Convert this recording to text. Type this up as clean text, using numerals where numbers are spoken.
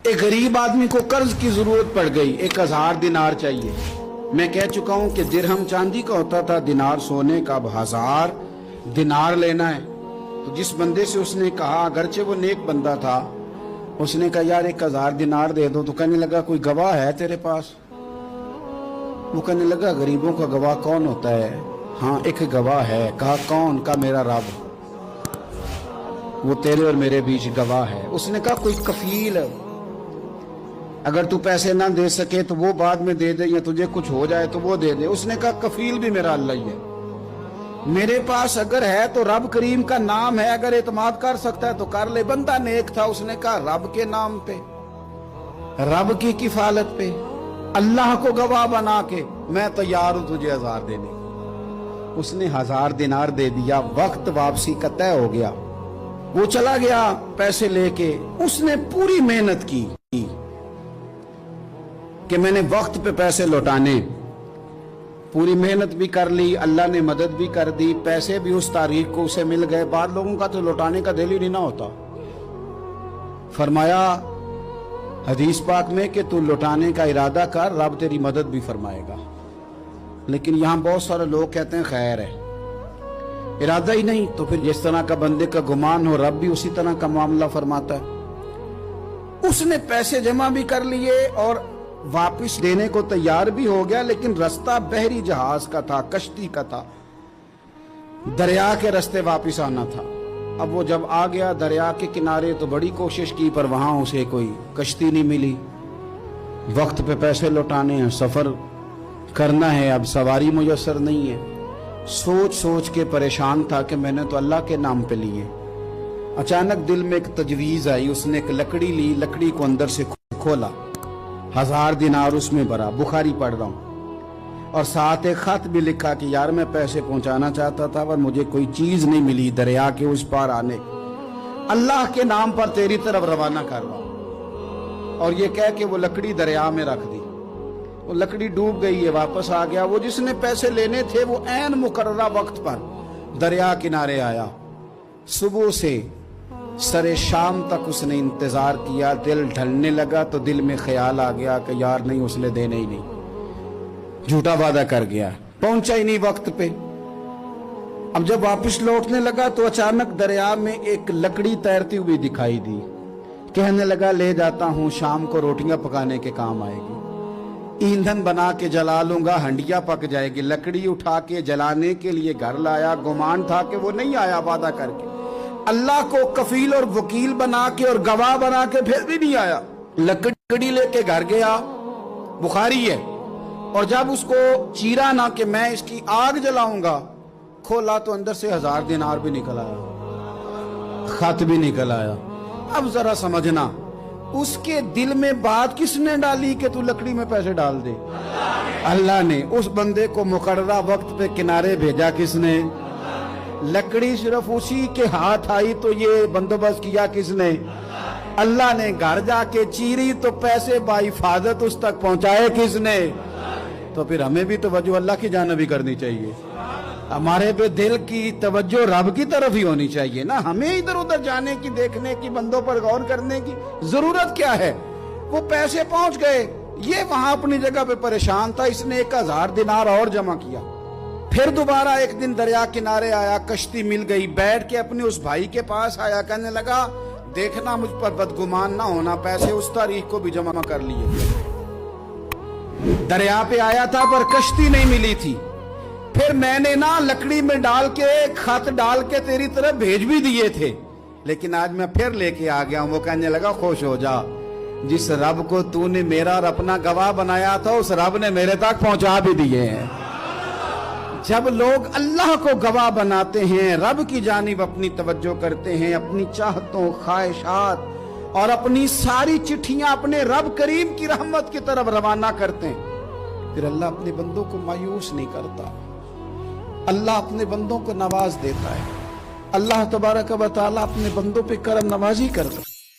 एक गरीब आदमी को कर्ज की जरूरत पड़ गई, 1000 दिनार चाहिए। मैं कह चुका हूं कि दिरहम चांदी का होता था, दिनार सोने का। अब 1000 दिनार लेना है। तो जिस बंदे से उसने कहा, अगरचे वो नेक बंदा था, उसने कहा यार 1000 दिनार दे दो। तो कहने लगा कोई गवाह है तेरे पास? वो कहने लगा गरीबों का गवाह कौन होता है? हाँ एक गवाह है। कहा कौन? का मेरा रब, वो तेरे और मेरे बीच गवाह है। उसने कहा कोई कफील, अगर तू पैसे ना दे सके तो वो बाद में दे दे, या तुझे कुछ हो जाए तो वो दे दे। उसने कहा कफील भी मेरा अल्लाह ही है। मेरे पास अगर है तो रब करीम का नाम है, अगर एतमाद कर सकता है तो कर ले। बंदा नेक था, उसने कहा रब के नाम पे, रब की किफालत पे, अल्लाह को गवाह बना के मैं तैयार हूं तुझे 1000 देने। उसने 1000 दिनार दे दिया। वक्त वापसी का तय हो गया। वो चला गया पैसे लेके। उसने पूरी मेहनत की कि मैंने वक्त पे पैसे लौटाने, पूरी मेहनत भी कर ली, अल्लाह ने मदद भी कर दी, पैसे भी उस तारीख को उसे मिल गए। बाद लोगों का तो लौटाने का दिल ही नहीं ना होता। फरमाया हदीस पाक में कि तू लौटाने का इरादा कर, रब तेरी मदद भी फरमाएगा। लेकिन यहां बहुत सारे लोग कहते हैं खैर है, इरादा ही नहीं। तो फिर जिस तरह का बंदे का गुमान हो, रब भी उसी तरह का मामला फरमाता है। उसने पैसे जमा भी कर लिए और वापिस देने को तैयार भी हो गया, लेकिन रास्ता बहरी जहाज का था, कश्ती का था, दरिया के रास्ते वापिस आना था। अब वो जब आ गया दरिया के किनारे तो बड़ी कोशिश की, पर वहां उसे कोई कश्ती नहीं मिली। वक्त पे पैसे लौटाने हैं, सफर करना है, अब सवारी मुयस्सर नहीं है। सोच सोच के परेशान था कि मैंने तो अल्लाह के नाम पे लिए। अचानक दिल में एक तजवीज आई। उसने एक लकड़ी ली, लकड़ी को अंदर से खोला, 1000 दिनार उसमें भरा। बुखारी पढ़ रहा हूं, और साथ एक खत भी लिखा कि यार मैं पैसे पहुंचाना चाहता था पर मुझे कोई चीज नहीं मिली दरिया के उस पार आने, अल्लाह के नाम पर तेरी तरफ रवाना कर रहा हूं। और ये कह के वो लकड़ी दरिया में रख दी। वो लकड़ी डूब गई है, वापस आ गया। वो जिसने पैसे लेने थे वो ऐन मुकर्ररा वक्त पर दरिया किनारे आया। सुबह से सरे शाम तक उसने इंतजार किया। दिल ढलने लगा तो दिल में ख्याल आ गया कि यार नहीं, उसने देने ही नहीं, झूठा वादा कर गया, पहुंचा ही नहीं वक्त पे। अब जब वापस लौटने लगा तो अचानक दरिया में एक लकड़ी तैरती हुई दिखाई दी। कहने लगा ले जाता हूं, शाम को रोटियां पकाने के काम आएगी, ईंधन बना के जला लूंगा, हंडिया पक जाएगी। लकड़ी उठा के जलाने के लिए घर लाया। गुमान था कि वो नहीं आया वादा करके, अल्लाह को कफील और वकील बना के और गवाह बना के फिर भी नहीं आया। लकड़ी लेके घर गया, बुखारी है। और जब उसको चीरा ना कि मैं इसकी आग जलाऊंगा, खोला तो अंदर से 1000 दिनार भी निकल आया, खत भी निकल आया। अब जरा समझना, उसके दिल में बात किसने डाली कि तू लकड़ी में पैसे डाल दे? अल्लाह ने। उस बंदे को मुकर्ररा वक्त पे किनारे भेजा किसने? लकड़ी सिर्फ उसी के हाथ आई तो ये बंदोबस्त किया किसने? अल्लाह ने। घर जाके चीरी तो पैसे बाहिफाजत उस तक पहुंचाए किसने? तो फिर हमें भी तवज्जो अल्लाह की जानिब भी करनी चाहिए। हमारे पे दिल की तवज्जो रब की तरफ ही होनी चाहिए ना। हमें इधर उधर जाने की, देखने की, बंदों पर गौर करने की जरूरत क्या है? वो पैसे पहुंच गए, ये वहां अपनी जगह पे परेशान था। इसने 1000 दिनार और जमा किया। फिर दोबारा एक दिन दरिया किनारे आया, कश्ती मिल गई, बैठ के अपने उस भाई के पास आया। कहने लगा देखना मुझ पर बदगुमान ना होना, पैसे उस तारीख को भी जमा कर लिए। दरिया पे आया था पर कश्ती नहीं मिली थी। फिर मैंने ना लकड़ी में डाल के, खत डाल के तेरी तरफ भेज भी दिए थे, लेकिन आज मैं फिर लेके आ गया हूं। वो कहने लगा खुश हो जा, जिस रब को तूने मेरा और अपना गवाह बनाया था उस रब ने मेरे तक पहुंचा भी दिए हैं। जब लोग अल्लाह को गवाह बनाते हैं, रब की जानिब अपनी तवज्जो करते हैं, अपनी चाहतों, ख्वाहिशात और अपनी सारी चिट्ठियां अपने रब करीम की रहमत की तरफ रवाना करते हैं, फिर अल्लाह अपने बंदों को मायूस नहीं करता। अल्लाह अपने बंदों को नवाज देता है। अल्लाह तबारक व तआला अपने बंदों पे करम नवाजी करता है।